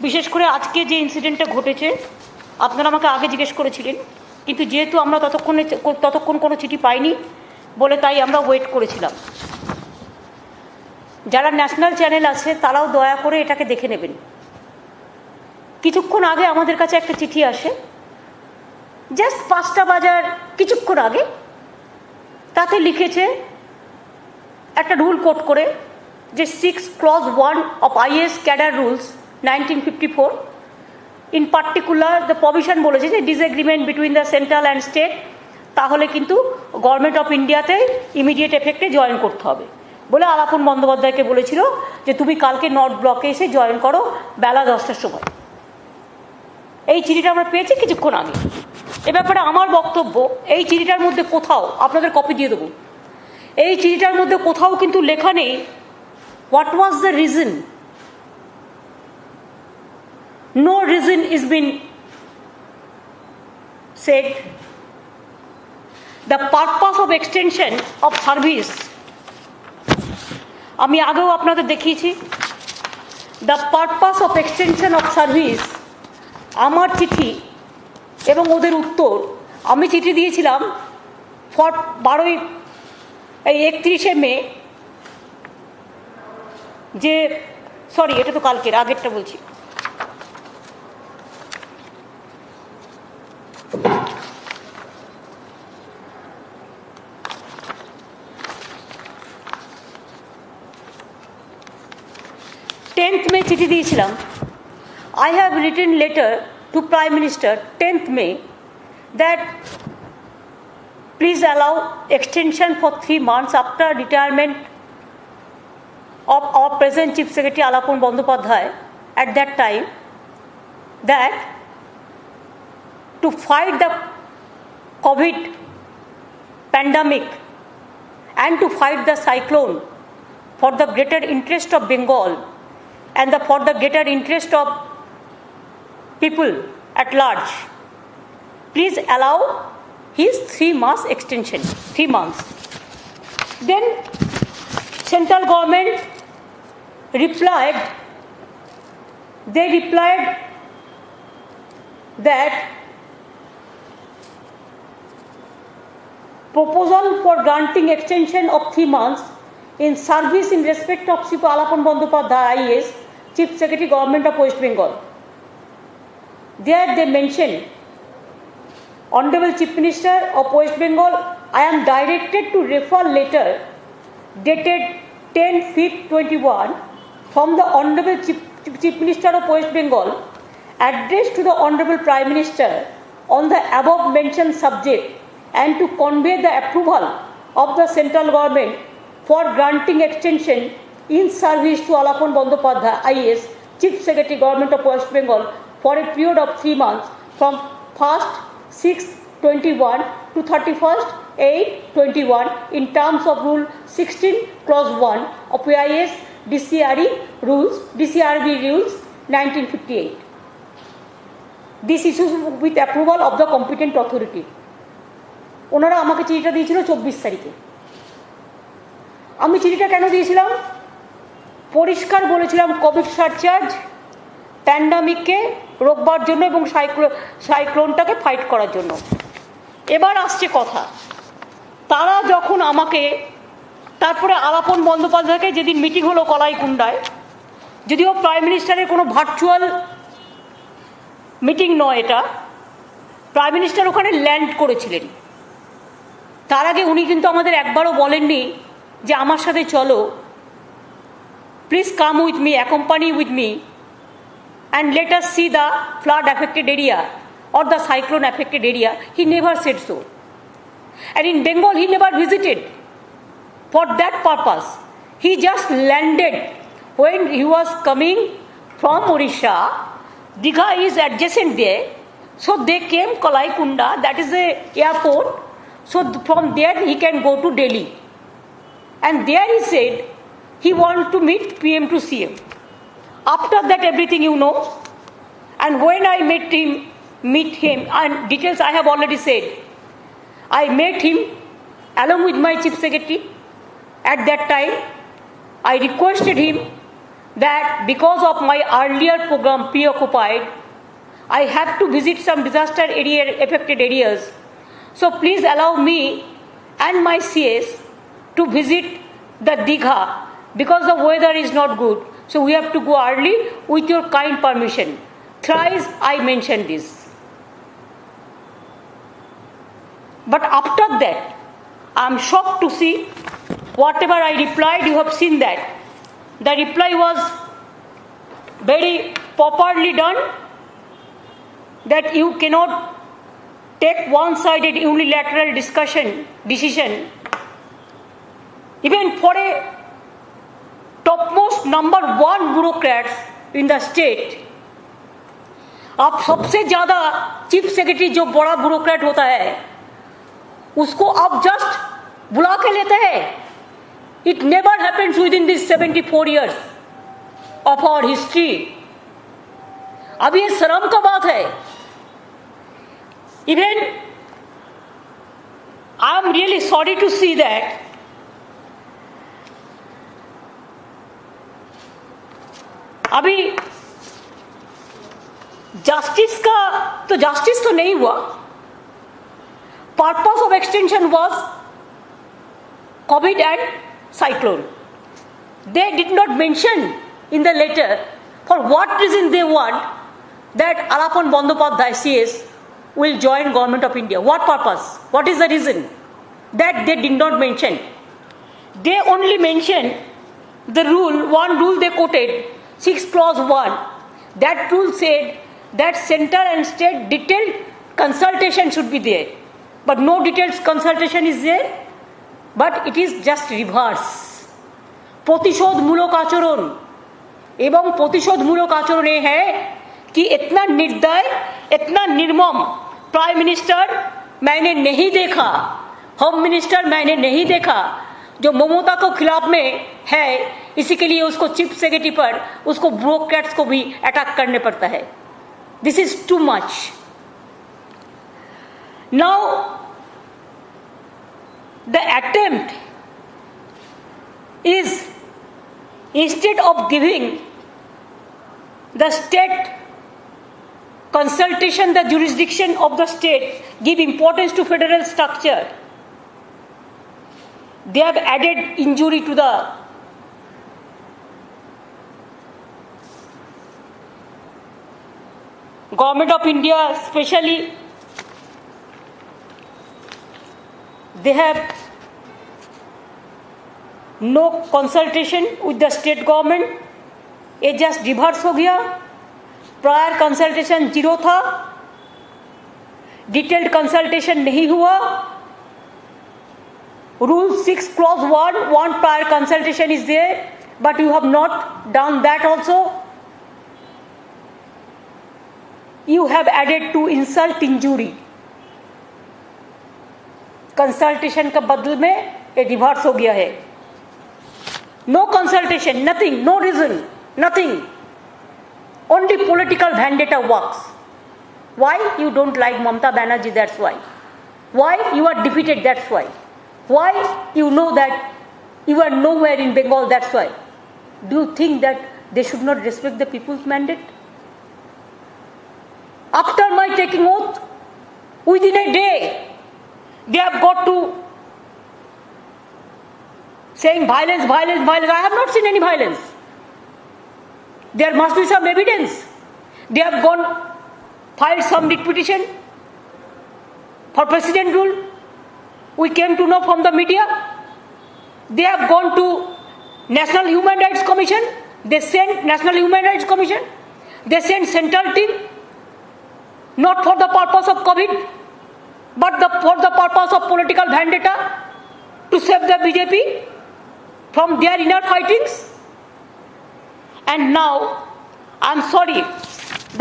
বিশেষ করে আজকে যে ইনসিডেন্টটা ঘটেছে, আপনারা আমাকে আগে জিজ্ঞেস করেছিলেন, কিন্তু যেহেতু আমরা ততক্ষণ কোনো চিঠি পাইনি বলে তাই আমরা ওয়েট করেছিলাম। যারা ন্যাশনাল চ্যানেল আছে তারাও দয়া করে এটাকে দেখে নেবেন। কিছুক্ষণ আগে আমাদের কাছে একটা চিঠি আসে, জাস্ট 5টা বাজার কিছুক্ষণ আগে। তাতে লিখেছে একটা রুল কোট করে যে 6 clause 1 of IAS Cadre Rules 1954 in particular the provision বলেছে যে disagreement between the central and state তাহলে কিন্তু গভর্নমেন্ট অফ ইন্ডিয়াতে ইমিডিয়েট এফেক্টে জয়েন করতে হবে বলে আলাপন বন্দ্যোপাধ্যায়কে বলেছিল যে তুমি কালকে নর্থ ব্লকে এসে জয়েন করো বেলা 10টার সময়। এই চিঠিটা আমরা পেয়েছি কিছুক্ষণ আগে। এ ব্যাপারে আমার বক্তব্য, এই চিঠিটার মধ্যে কোথাও, আপনাদের কপি দিয়ে দেবো, এই চিঠিটার মধ্যে কোথাও কিন্তু লেখা নেই what was the reason. No reason is been said. The purpose of extension of service, আমি আগেও আপনাদের দেখিয়েছি। The purpose of extension of service, আমার চিঠি এবং ওদের উত্তর, আমি চিঠি দিয়েছিলাম 31শে মে, যে সরি এটা তো কালকের, আগেরটা বলছি। মে চিঠি দিয়েছিলাম। I have written letter to Prime Minister 10th May that please allow extension for 3 months after retirement of our present Chief Secretary Alapon Bandyopadhyay at that time, that to fight the COVID pandemic and to fight the cyclone for the greater interest of Bengal and for the greater interest of people at large, please allow his 3 months extension, 3 months. Then central government replied, they replied that proposal for granting extension of 3 months in service in respect of Sri Alapon Bandyopadhyay IAS, Chief Secretary Government of West Bengal. There they mention, Honorable Chief Minister of West Bengal, I am directed to refer letter dated 10/5/21 from the Honorable Chief Minister of West Bengal addressed to the Honorable Prime Minister on the above mentioned subject and to convey the approval of the central government for granting extension in service to Alapon Bandyopadhyay IAS, Chief Secretary Government of West Bengal for a period of 3 months from 1st 6/21 to 31st 8/21 in terms of Rule 16 Clause 1 of IAS DCRB Rules 1958. This issues with approval of the competent authority. ওনারা আমাকে চিঠিটা দিয়েছিল 24 তারিখে। আমি চিঠিটা কেন দিয়েছিলাম? পরিষ্কার বলেছিলাম কোভিড সারচার্জ প্যান্ডামিককে রোকবার জন্য এবং সাইক্লোনটাকে ফাইট করার জন্য। এবার আসছে কথা, তারা যখন আমাকে, তারপরে আলাপন বন্দ্যোপাধ্যায়কে যেদিন মিটিং হলো কলাইকুণ্ডায়, যদিও প্রাইম মিনিস্টারের কোনো ভার্চুয়াল মিটিং নয় এটা, প্রাইম মিনিস্টার ওখানে ল্যান্ড করেছিলেন। তার আগে উনি কিন্তু আমাদের একবারও বলেননি যে আমার সাথে চলো, please come with me, accompany with me and let us see the flood affected area or the cyclone affected area. He never said so. And in Bengal he never visited for that purpose. He just landed when he was coming from Odisha. Digha is adjacent there, so they came Kalaikunda, that is the airport, so from there he can go to Delhi. And there he said he wants to meet PM to CM. After that everything you know. And when I meet him, and details I have already said, I met him along with my chief secretary. At that time, I requested him that because of my earlier program Preoccupied, I have to visit some disaster area affected areas. So please allow me and my CS to visit the Digha because the weather is not good. So we have to go early with your kind permission. Thrice I mentioned this. But after that, I am shocked to see whatever I replied, you have seen that. The reply was very properly done, that you cannot take one-sided unilateral decision, even for a topmost number one bureaucrats in the state. आप सबसे ज्यादा chief secretary जो बड़ा bureaucrat होता है उसको आप just बुला के लेते हैं. It never happens within these 74 years of our history. अब ये शर्म का बात है. Even I am really sorry to see that अभी जस्टिस तो नहीं हुआ. Purpose of extension was COVID and cyclone. They did not mention in the letter for what reason they want that Alapan Bandyopadhyay CS will join Government of India. What purpose? What is the reason? That they did not mention. They only mentioned the rule, one rule they quoted, 6 clause 1. That rule said that central and state detailed consultation should be there. But no detailed consultation is there. But it is just reverse. প্রতিশোধমূলক আচরণ এবং প্রতিশোধমূলক আচরণ ये है कि इतना निर्दय, इतना निर्मम प्राइम मिनिस्टर मैंने नहीं देखा, होम मिनिस्टर मैंने नहीं देखा. जो ममता को खिलाफ में है, इसी के लिए उसको चीफ सेक्रेटरी पर उसको ब्यूरोक्रेट्स को भी अटैक करने पड़ता है. This is too much. Now the attempt is, instead of giving the state consultation, the jurisdiction of the state, give importance to federal structure, they have added injury to the Government of India, especially. They have no consultation with the state government. ये just reverse हो गया. Prior consultation 0 था. Detailed consultation नहीं हुआ. Rule 6 clause 1, one prior consultation is there, but you have not done that also. You have added to insult injury. Consultation का बदल में ये रिवर्स हो गया है. No consultation, nothing, no reason, nothing. Only political vendetta works. Why? You don't like Mamata Banerjee, that's why. Why? You are defeated, that's why. Why? You know that you are nowhere in Bengal, that's why. Do you think that they should not respect the people's mandate? After my taking oath, with in a day they have got to saying violence, violence, violence. I have not seen any violence. There must be some evidence. They have filed some writ petition for president rule. We came to know from the media. They have gone to National Human Rights Commission. They sent National Human Rights Commission. They sent central team, not for the purpose of COVID, but for the purpose of political vendetta, to save the BJP from their inner fightings. And now, I am sorry,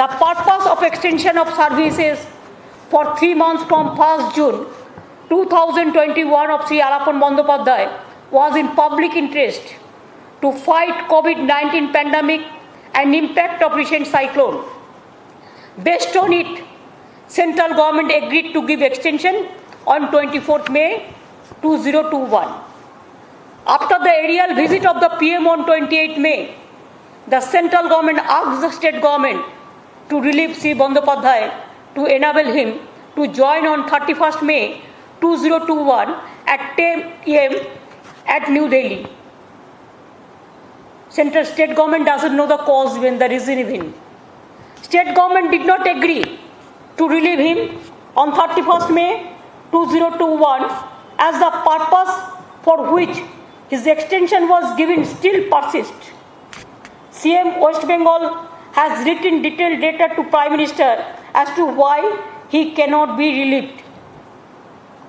the purpose of extension of services for 3 months from 1st June 2021 of Sri Alapan Bandyopadhyay was in public interest to fight COVID-19 pandemic and impact of recent cyclone. Based on it, central government agreed to give extension on 24th May 2021. After the aerial visit of the PM on 28th May, the central government asked the state government to relieve Sri Bandyopadhyay to enable him to join on 31st May 2021 at 10 a.m. at New Delhi. Central state government doesn't know the cause even, the reason even. State government did not agree to relieve him on 31st May 2021 as the purpose for which his extension was given still persists. CM West Bengal has written detailed letter to Prime Minister as to why he cannot be relieved.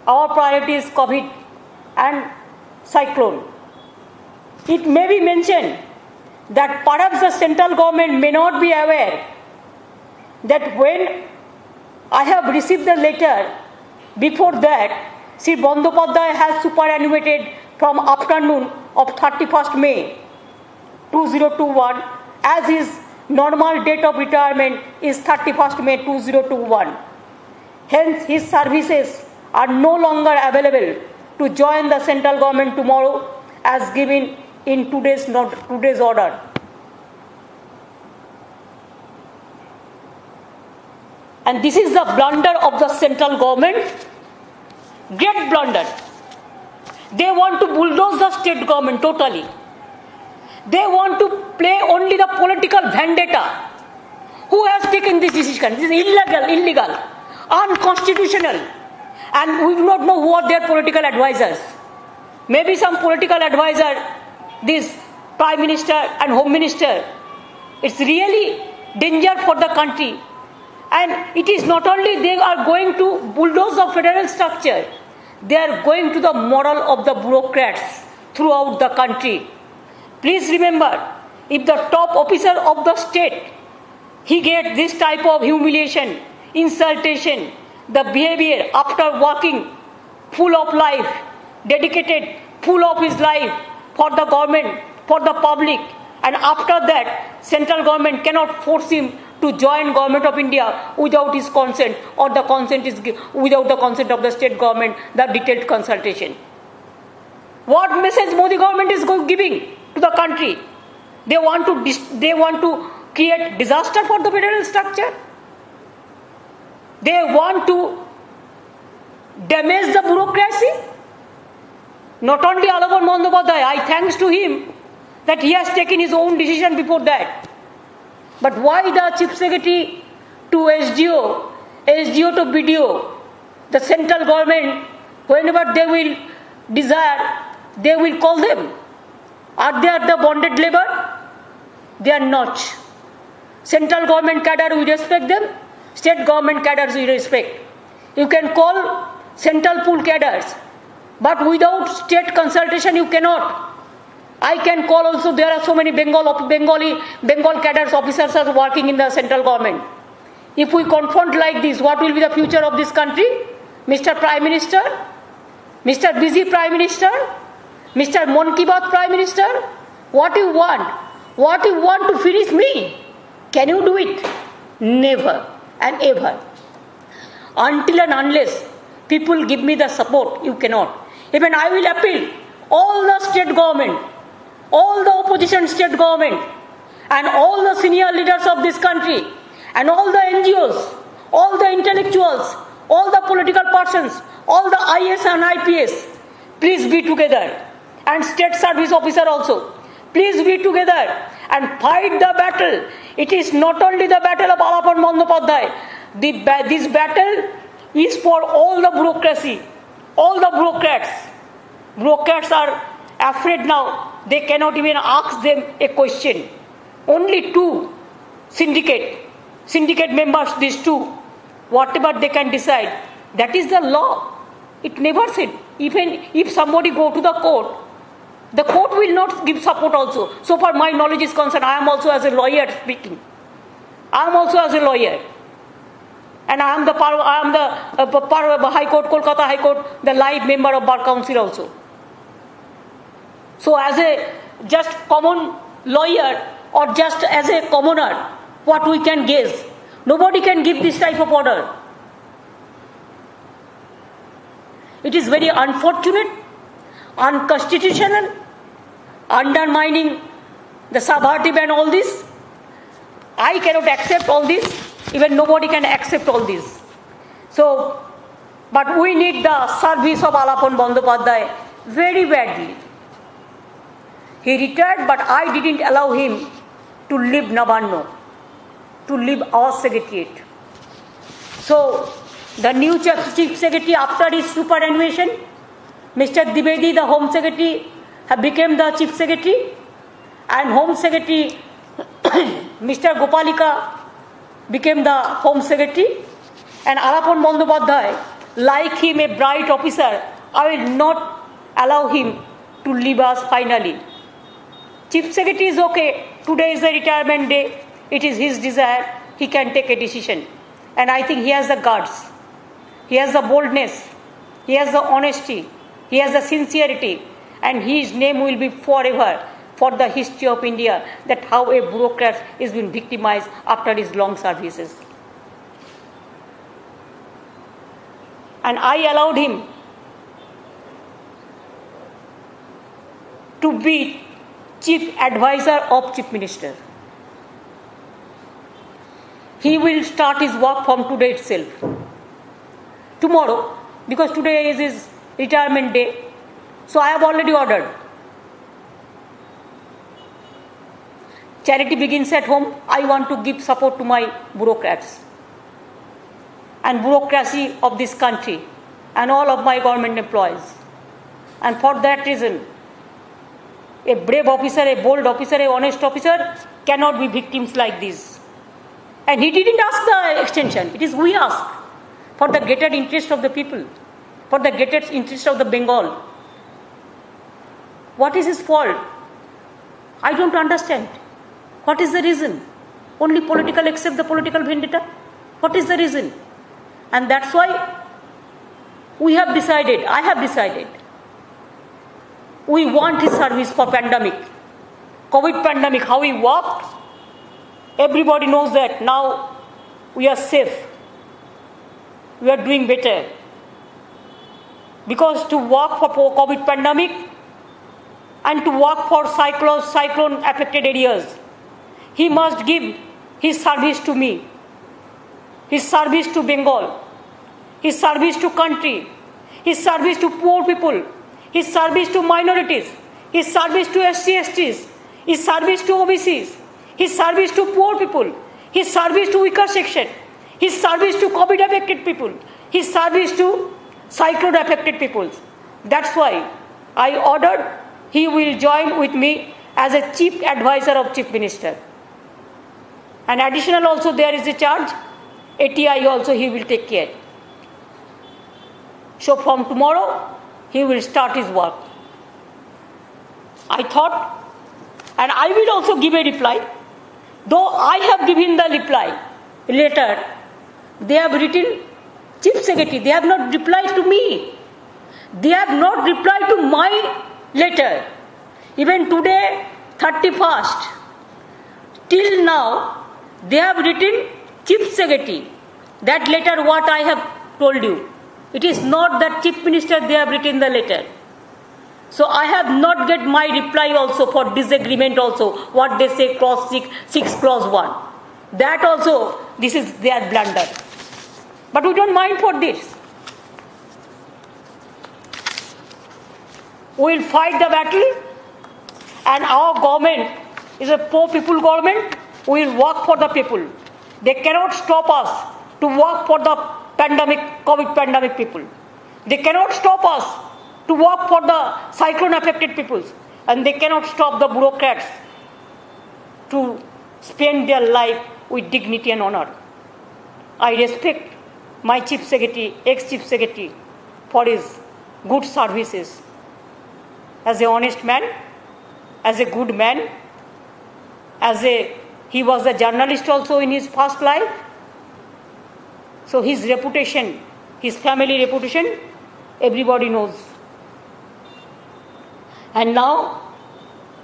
Our priority is COVID and cyclone. It may be mentioned that perhaps the central government may not be aware that when I have received the letter, before that, Sri Bandyopadhyay has superannuated from afternoon of 31st May 2021 as his normal date of retirement is 31st May 2021. Hence, his services are no longer available to join the central government tomorrow as given in today's order. And this is the blunder of the central government, great blunder. They want to bulldoze the state government totally. They want to play only the political vendetta. Who has taken this decision? This is illegal, unconstitutional. And we do not know who are their political advisors. Maybe some political advisor, this Prime Minister and Home Minister. It's really danger for the country. And it is not only they are going to bulldoze the federal structure, they are going to the moral of the bureaucrats throughout the country. Please remember, if the top officer of the state, he gets this type of humiliation, insultation, the behavior after working full of life, dedicated full of his life for the government, for the public, and after that, central government cannot force him to join Government of India without his consent, or the consent is without the consent of the state government, the detailed consultation. What message Modi government is giving to the country? They want to create disaster for the federal structure. They want to damage the bureaucracy. Not only Alaban Bandyopadhyay, I thanks to him that he has taken his own decision before that. But why the Chief Secretary to SDO to BDO, the central government, whenever they will desire, they will call them? Are they the bonded labor? They are not. Central government cadre, we respect them. State government cadres, we respect. You can call central pool cadres, but without state consultation, you cannot. I can call also, there are so many Bengal cadres officers are working in the central government. If we confront like this, what will be the future of this country? Mr. Prime Minister, Mr. Busy Prime Minister, Mr. Mon Ki Baat Prime Minister, what you want? What you want to finish me? Can you do it? Never and ever. Until and unless people give me the support, you cannot. Even I will appeal all the state government, all the opposition state government, and all the senior leaders of this country, and all the NGOs, all the intellectuals, all the political persons, all the IS and IPS, please be together. And state service officer also, please be together and fight the battle. It is not only the battle of Alaban Bandyopadhyay. This battle is for all the bureaucracy, all the bureaucrats. Bureaucrats are afraid now. They cannot even ask them a question. Only two syndicate members, these two, whatever they can decide, that is the law. It never said, even if somebody go to the court will not give support also. So far my knowledge is concerned, I am also as a lawyer speaking. I am also as a lawyer. And I am the High Court, Kolkata High Court, the live member of Bar Council also. So as a just common lawyer or just as a commoner, what we can guess? Nobody can give this type of order. It is very unfortunate, unconstitutional, undermining the subversive and all this. I cannot accept all this. Even nobody can accept all this. So, but we need the service of Alapon Bandyopadhyay very badly. He retired, but I didn't allow him to leave Navarno, to leave our secretariat. So, the new chief secretary, after his superannuation, Mr. Dwivedi, the home secretary, became the chief secretary, and home secretary, Mr. Gopalika, became the home secretary, and Alapon Bandyopadhyay, like him, a bright officer, I will not allow him to leave us finally. Chief secretary is okay. Today is the retirement day. It is his desire. He can take a decision. And I think he has the guts. He has the boldness. He has the honesty. He has the sincerity. And his name will be forever for the history of India, that how a bureaucrat is being victimized after his long services. And I allowed him to be chief advisor of chief minister. He will start his work from today itself. Tomorrow, because today is his retirement day, so I have already ordered. Charity begins at home. I want to give support to my bureaucrats and bureaucracy of this country and all of my government employees. And for that reason, a brave officer, a bold officer, a honest officer cannot be victims like this. And he didn't ask the extension. It is we ask for the greater interest of the people, for the greater interest of the Bengal. What is his fault? I don't understand. What is the reason? Only political, except the political vendetta? What is the reason? And that's why we have decided, I have decided, we want his service for pandemic. COVID pandemic, how he worked, everybody knows that now we are safe. We are doing better. Because to work for COVID pandemic and to work for cyclone affected areas, he must give his service to me, his service to Bengal, his service to country, his service to poor people, his service to minorities, his service to SC/STs, his service to OBCs, his service to poor people, his service to weaker section, his service to COVID affected people, his service to cyclone affected peoples. That's why I ordered he will join with me as a chief advisor of chief minister. And additional also there is a charge, ATI also he will take care. So from tomorrow, he will start his work. I thought, and I will also give a reply, though I have given the reply letter, they have written chief secretary, they have not replied to me. They have not replied to my letter. Even today, 31st, till now, they have written chief secretary. That letter what I have told you. It is not that chief minister they have written the letter. So I have not get my reply also for disagreement also. What they say clause 6 clause 1. That also, this is their blunder. But we don't mind for this. We will fight the battle, and our government is a poor people government. We will work for the people. They cannot stop us to work for the pandemic, COVID pandemic people. They cannot stop us to work for the cyclone affected peoples. And they cannot stop the bureaucrats to spend their life with dignity and honor. I respect my chief secretary, ex-chief secretary, for his good services. As an honest man, as a good man, he was a journalist also in his past life. So his reputation, his family reputation, everybody knows. And now,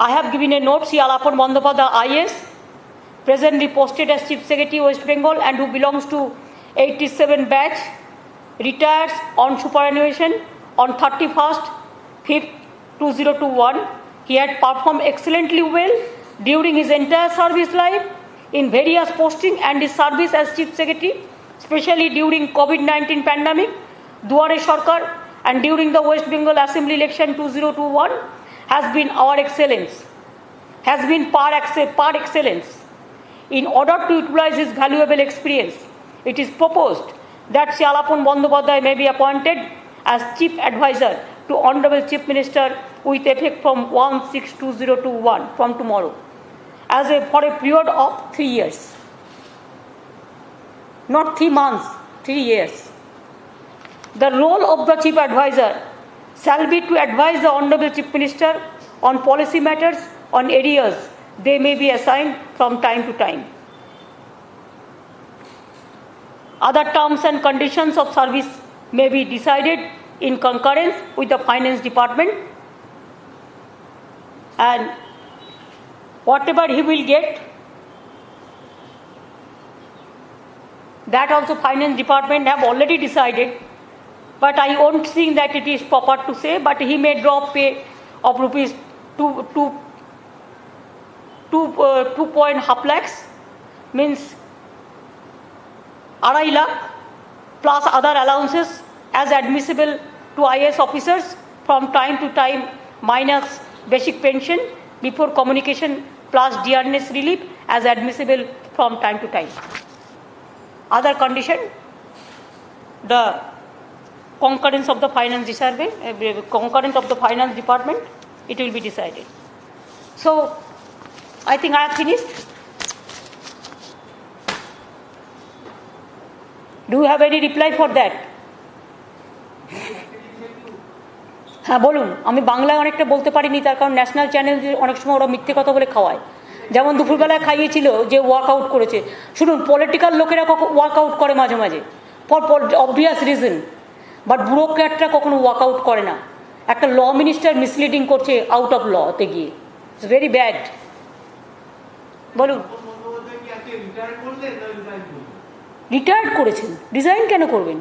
I have given a note, Alapon Bandyopadhyay IS, presently posted as Chief Secretary West Bengal and who belongs to 87 batch, retires on superannuation on 31st, 5th, 2021. He had performed excellently well, during his entire service life in various posting and his service as Chief Secretary, especially during COVID-19 pandemic, Duare Sarkar, and during the West Bengal Assembly election 2021 has been our excellence, has been par excellence. In order to utilize his valuable experience, it is proposed that Sri Alapon Bandyopadhyay may be appointed as Chief Advisor to Honorable Chief Minister with effect from 1/6/2021, from tomorrow, for a period of 3 years. Not 3 months, 3 years. The role of the Chief Advisor shall be to advise the Honorable Chief Minister on policy matters on areas they may be assigned from time to time. Other terms and conditions of service may be decided in concurrence with the Finance Department, and whatever he will get, that also Finance Department have already decided, but I won't think that it is proper to say, but he may drop pay of rupees 2.5 lakhs, means 2.5 lakh plus other allowances as admissible to IAS officers from time to time, minus basic pension before communication plus dearness relief as admissible from time to time. Other condition, the concurrence of the Finance Survey, concurrence of the Finance Department, it will be decided. So, I think I have finished. Do you have any reply for that? হ্যাঁ বলুন। আমি বাংলায় অনেকটা বলতে পারিনি, তার কারণ national channel অনেক সময় ওরা মিথ্যে কথা বলে খাওয়ায়। যেমন দুপুরবেলায় খাইয়েছিল যে ওয়ার্কআউট করেছে। শুনুন, পলিটিক্যাল লোকেরা ওয়ার্কআউট করে মাঝে মাঝে ফর অবভিয়াস রিজন, বাট ব্যুরোক্র্যাটরা কখনো ওয়ার্কআউট করে না। একটা ল মিনিস্টার মিসলিডিং করছে আউট অফ লতে গিয়ে, ইটস ভেরি ব্যাড। বলুন। রিটায়ার্ড করেছেন, রিজাইন কেন করবেন?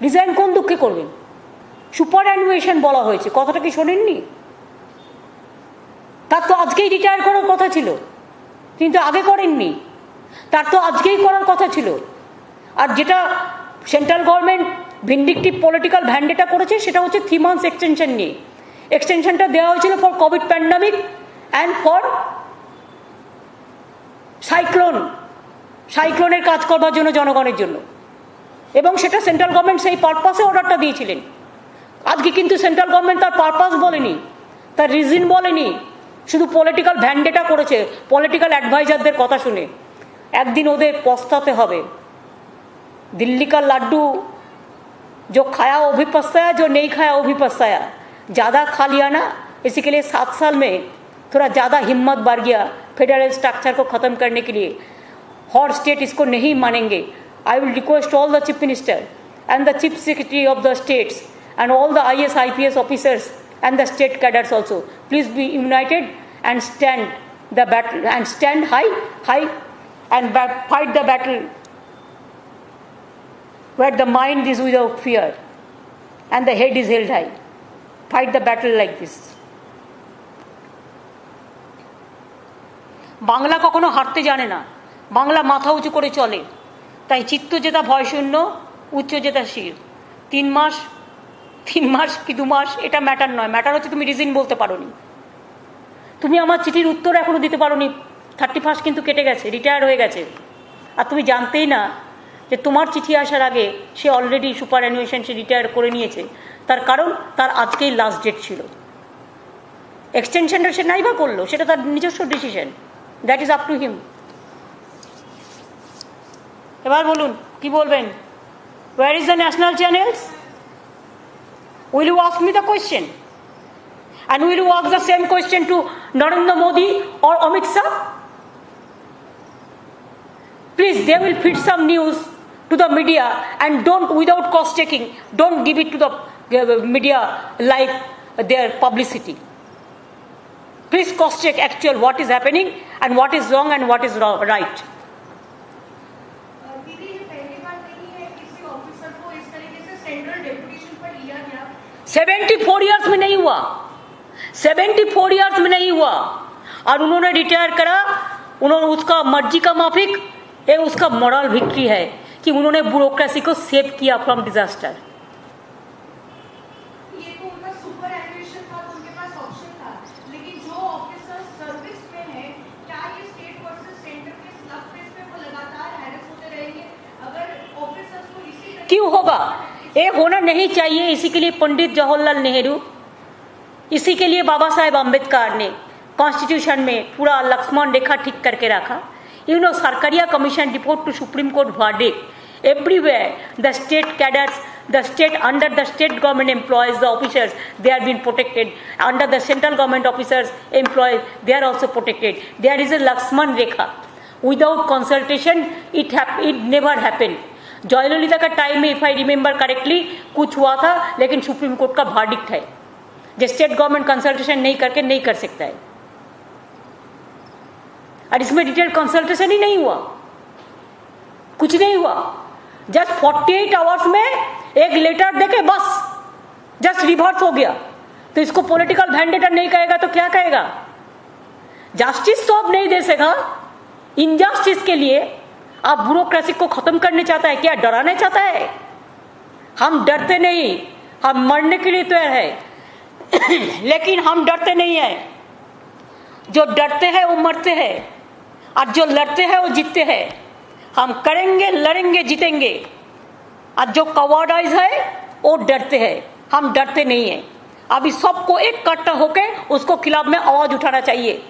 রিজাইন কোন দুঃখে করবেন? সুপার অ্যানুয়েশন বলা হয়েছে, কথাটা কি শোনেননি? তার তো আজকেই রিটায়ার করার কথা ছিল, কিন্তু আগে করেননি। তার তো আজকেই করার কথা ছিল। আর যেটা সেন্ট্রাল গভর্নমেন্ট ভিন্ডিকটিভ পলিটিক্যাল ভ্যান্ডেটা করেছে সেটা হচ্ছে 3 months এক্সটেনশন নিয়ে। এক্সটেনশনটা দেওয়া হয়েছিল for Covid pandemic and for সাইক্লোনের কাজ করবার জন্য, জনগণের জন্য, এবং সেটা সেন্ট্রাল গভর্নমেন্ট সেই পারপাসে অর্ডারটা দিয়েছিলেন। আজকে কিন্তু সেন্ট্রাল গভর্নমেন্ট তার পারপাস বলেনি, তার রিজন বলেনি, শুধু পলিটিক্যাল ভ্যান্ডেটা করেছে পলিটিক্যাল অ্যাডভাইজারদের কথা শুনে। একদিন ওদের পস্তাতে হবে। दिल्ली का लड्डू जो खाया वो भी पछताया, जो नहीं खाया वो भी पछताया। ज़्यादा खा लिया ना, इसी के लिए 7 साल में थोड़ा ज़्यादा हिम्मत बढ़ गया फेडरल स्ट्रक्चर को ख़त्म करने के लिए। हर स्टेट इसको नहीं मानेंगे। I will request all the chief minister and the chief secretary of the states and all the IAS IPS officers and the state cadres also, please be united and stand the battle and stand high and fight the battle where the mind is without fear and the head is held high. Fight the battle like this. Bangla কখনো হারতে জানে না, বাংলা মাথা উঁচু করে চলে। তাই চিত্ত জেতা ভয় শূন্য, উচ্চ জেতা শির। 3 মাস কি 2 মাস এটা ম্যাটার নয়, ম্যাটার হচ্ছে তুমি রিজন বলতে পারো নি। তুমি আমার চিঠির উত্তর এখনো দিতে পারো নি। 31 কিন্তু কেটে গেছে, রিটায়ার হয়ে গেছে, আর তুমি জানতেই না যে তোমার চিঠি আসার আগে সে অলরেডি সুপার অ্যানুয়েশন সে রিটায়ার করে নিয়েছে। তার কারণ তার আজকেই লাস্ট ডেট ছিল। এক্সটেনশনটা সে নাই বা করলো, সেটা তার নিজস্ব decision, that is up to him. এবার বলুন কি বলবেন? Where is the national channels? Will you ask me the question? And will you ask the same question to Narendra Modi or Amit Shah? Please, they will feed some news to the media and don't, without cross-checking, don't give it to the media like their publicity. Please cross-check actual what is happening and what is wrong and what is right. 74 years में नहीं हुआ, 74 years में नहीं हुआ। और उन्होंने retire करा, उन्होंने उसका मर्जी का माफिक, ये उसका मॉरल विक्ट्री है कि उन्होंने ब्यूरोक्रेसी को सेव किया फ्रॉम डिजास्टर। ये तो उनका सुपर एजुकेशन था, तो उनके पास ऑप्शन था, लेकिन जो ऑफिसर सर्विस में है, क्या ये स्टेट वर्सेस सेंटर के स्लग फेस पे वो लगातार हैरेस होते रहेंगे? अगर ऑफिसर्स को इसी क्यों होगा? ये होना नहीं चाहिए। इसी के लिए पंडित जवाहरलाल नेहरू, इसी के लिए बाबा साहेब अम्बेडकर ने कॉन्स्टिट्यूशन में पूरा लक्ष्मण रेखा ठीक करके रखा। Sarkaria commission report to supreme court verdict everywhere the state cadres, the state under the state government employees, the officers, they are being protected. Under the central government officers employees, they are also protected. There is a Lakshman Rekha. Without consultation, it never happened. Jayalalithaa का time में if I remember correctly कुछ हुआ था, लेकिन supreme court का verdict है जो state government consultation नहीं करके नहीं कर सकता है। और इसमें डिटेल कंसल्टेशन ही नहीं हुआ, कुछ नहीं हुआ। जस्ट 48 आवर्स में एक लेटर देके बस जस्ट रिवर्स हो गया। तो इसको पॉलिटिकल वेंडेटा नहीं कहेगा तो क्या कहेगा? जस्टिस तो अब नहीं दे सकेगा। इनजस्टिस के लिए आप ब्यूरोक्रेसी को खत्म करने चाहता है क्या? डराने चाहता है? हम डरते नहीं, हम मरने के लिए तैयार है लेकिन हम डरते नहीं है। जो डरते हैं वो मरते हैं, और जो लड़ते हैं वो जीतते हैं। हम करेंगे, लड़ेंगे, जीतेंगे। और जो कवर्डाइज है वो डरते हैं, हम डरते नहीं है। अभी सबको एक इकट्ठा होके उसको खिलाफ में आवाज उठाना चाहिए।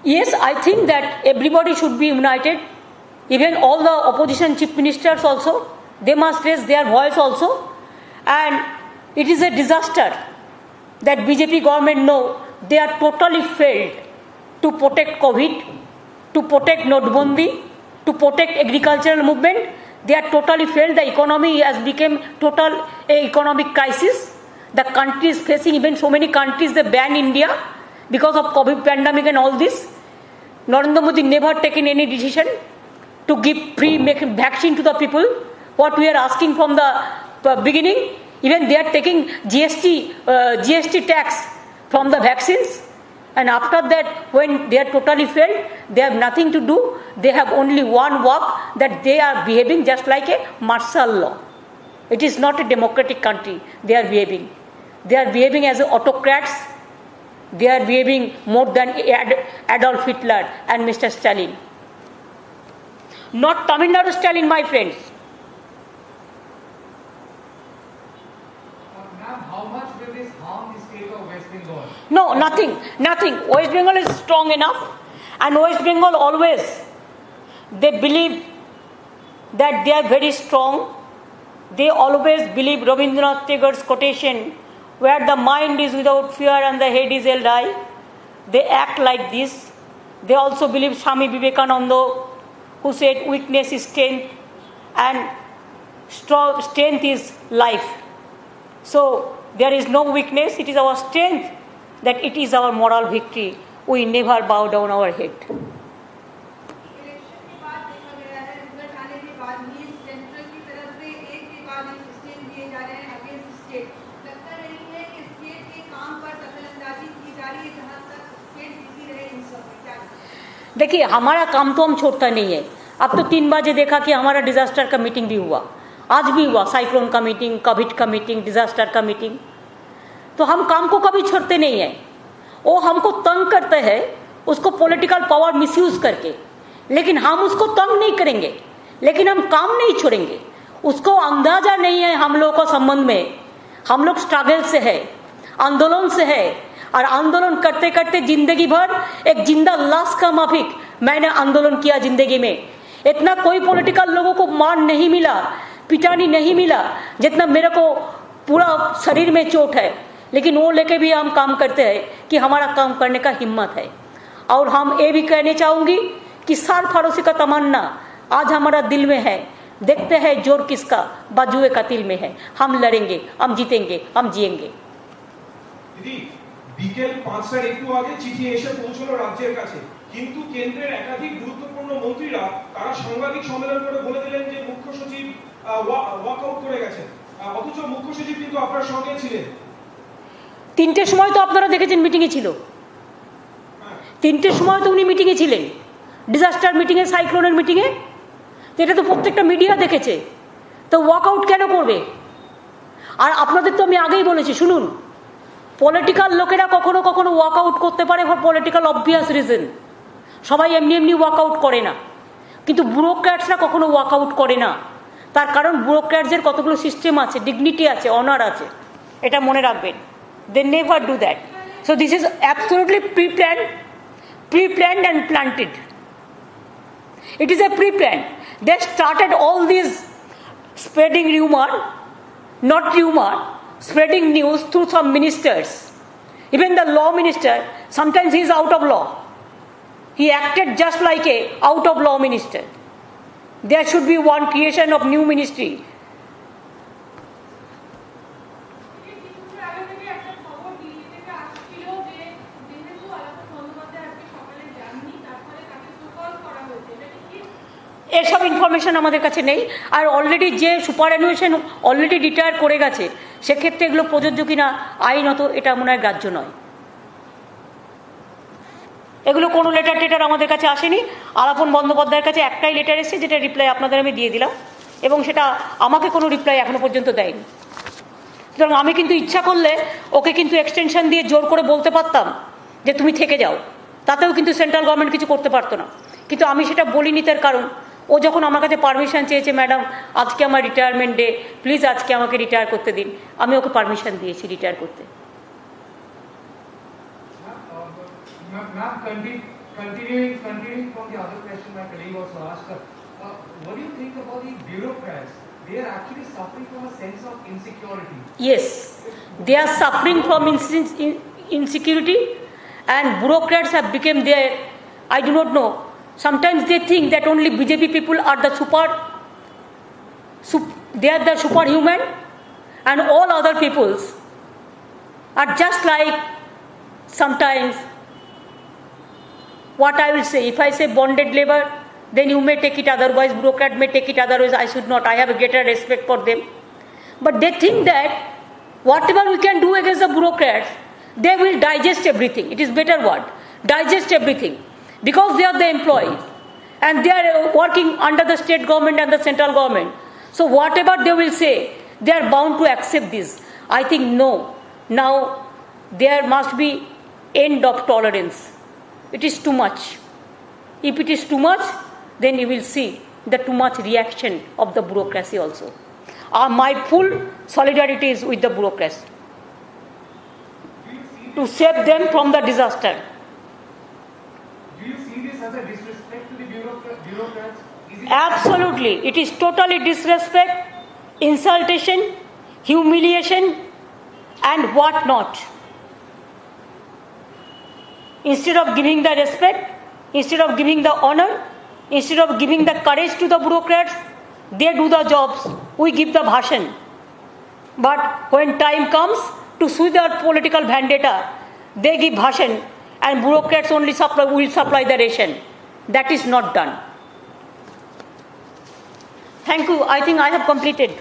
Yes, I think that everybody should be united. Even all the opposition chief ministers also, they must raise their voice also. And it is a disaster that BJP government know they are totally failed to protect COVID, to protect Notbandi, to protect agricultural movement. They are totally failed. The economy has become total economic crisis. The country is facing, even so many countries they ban India because of COVID pandemic and all this. Narendra Modi never taken any decision to give free vaccine to the people. What we are asking from the beginning, even they are taking GST tax from the vaccines, and after that, when they are totally failed, they have nothing to do. They have only one work, that they are behaving just like a martial law. It is not a democratic country. They are behaving. They are behaving as autocrats. They are behaving more than Adolf Hitler and Mr. Stalin. Not Tamil Nadu Stalin, my friends. Ma'am, how much will this harm the state of West Bengal? No, nothing. West Bengal is strong enough, and West Bengal always, they believe that they are very strong. They always believe Rabindranath Tagore's quotation, where the mind is without fear and the head is held high. They act like this. They also believe Swami Vivekananda, who said weakness is strength and strength is life. So there is no weakness, it is our strength, that it is our moral victory. We never bow down our head. देखिए, हमारा काम तो हम छोड़ता नहीं है। अब तो 3 बजे देखा कि हमारा डिजास्टर का मीटिंग भी हुआ, आज भी हुआ, साइक्लोन का मीटिंग, कोविड का मीटिंग, डिजास्टर का मीटिंग। तो हम काम को कभी छोड़ते नहीं है। वो हमको तंग करते हैं उसको पॉलिटिकल पावर मिसयूज करके, लेकिन हम उसको तंग नहीं करेंगे, लेकिन हम काम नहीं छोड़ेंगे। उसको अंदाजा नहीं है हम लोगों का संबंध में। हम लोग स्ट्रगल से है, आंदोलन से है, और आंदोलन करते करते जिंदगी भर एक जिंदा लाश का माफिक मैंने आंदोलन किया जिंदगी में। इतना कोई पॉलिटिकल लोगों को मार नहीं मिला, पिटानी नहीं मिला, जितना मेरे को पूरा शरीर में चोट है। लेकिन वो लेके भी हम काम करते हैं कि हमारा काम करने का हिम्मत है। और हम ये भी कहने चाहूंगी कि सार फारोसी का तमन्ना आज हमारा दिल में है। देखते हैं जोर किसका बाजुए का तिल में है। हम लड़ेंगे, हम जीतेंगे, हम जिएंगे। বিকেল 5টার একটু আগে চিঠি এসে পৌঁছলো রাজ্যের কাছে, কিন্তু কেন্দ্রের একাধিক গুরুত্বপূর্ণ মন্ত্রীরা তারা সাংবাদিক সম্মেলন করে বলে দিলেন যে মুখ্য সচিব ওয়াকআউট করে গেছেন, অথচ মুখ্য সচিব কিন্তু আপনার সঙ্গে ছিলেন। 3টের সময় তো আপনারা দেখেছেন মিটিংয়ে ছিল, 3টের সময় তো উনি মিটিংয়ে ছিলেন, ডিজাস্টার মিটিংয়ে, সাইক্লোনের মিটিংয়ে। এটা তো প্রত্যেকটা মিডিয়া দেখেছে। তো ওয়াকআউট কেন করবে? আর আপনাদের তো আমি আগেই বলেছি, শুনুন, পলিটিক্যাল লোকেরা কখনো কখনো ওয়াকআউট করতে পারে ফর পলিটিক্যাল অবভিয়াস রিজন, সবাই এমনি এমনি ওয়াকআউট করে না। কিন্তু ব্যুরোক্র্যাটসরা কখনো ওয়াকআউট করে না, তার কারণ ব্যুরোক্র্যাটসের কতগুলো সিস্টেম আছে, ডিগনিটি আছে, অনার আছে, এটা মনে রাখবেন। They never do that. So this is absolutely pre-planned and planted. It is a pre-planned. They started all these spreading rumor, not rumor, spreading news through some ministers. Even the law minister, sometimes he is out of law. He acted just like a out of law minister. There should be one creation of new ministry. এসব information আমাদের কাছে নেই। আর already যে সুপারঅ্যানুয়েশন already retire করে গেছে, সেক্ষেত্রে এগুলো প্রযোজ্য কিনা আইনত এটা মনে হয় গ্রাহ্য নয়। এগুলো কোনো লেটার টেটার আমাদের কাছে আসেনি। আলাপন বন্দ্যোপাধ্যায়ের কাছে একটাই লেটার এসেছে, যেটা রিপ্লাই আপনাদের আমি দিয়ে দিলাম, এবং সেটা আমাকে কোনো রিপ্লাই এখনো পর্যন্ত দেয়নি। সুতরাং আমি কিন্তু ইচ্ছা করলে ওকে কিন্তু এক্সটেনশন দিয়ে জোর করে বলতে পারতাম যে তুমি থেকে যাও, তাতেও কিন্তু সেন্ট্রাল গভর্নমেন্ট কিছু করতে পারতো না। কিন্তু আমি সেটা বলিনি, তার কারণ ও যখন আমার কাছে পারমিশন চেয়েছে, ম্যাডাম আজকে আমার রিটায়ারমেন্ট ডে, প্লিজ আজকে আমাকে রিটায়ার করতে দিন, আমি ওকে পারমিশন দিয়েছি রিটায়ার করতে। Ma'am, continuing from the other question my colleague also asked, what do you think about the bureaucrats? They are actually suffering from a sense of insecurity. Yes, they are suffering from insecurity, and bureaucrats have become their, I do not know, sometimes they think that only BJP people are the they are the superhuman, and all other peoples are just like, sometimes, what I will say, if I say bonded labor, then you may take it, otherwise bureaucrat may take it, otherwise I should not. I have a greater respect for them. But they think that whatever we can do against the bureaucrats, they will digest everything. It is better word, digest everything, because they are the employees and they are working under the state government and the central government. So whatever they will say, they are bound to accept this. I think no, now there must be end of tolerance. It is too much. If it is too much, then you will see the too much reaction of the bureaucracy also. My full solidarity is with the bureaucracy to save them from the disaster. Do you see this as a disrespect to the bureaucrats? Absolutely. It is totally disrespect, insultation, humiliation, and what not. Instead of giving the respect, instead of giving the honor, instead of giving the courage to the bureaucrats, they do the jobs. We give the bhashan. But when time comes to soothe their political vendetta, they give bhashan, and bureaucrats only will supply the ration. That is not done. Thank you. I think I have completed.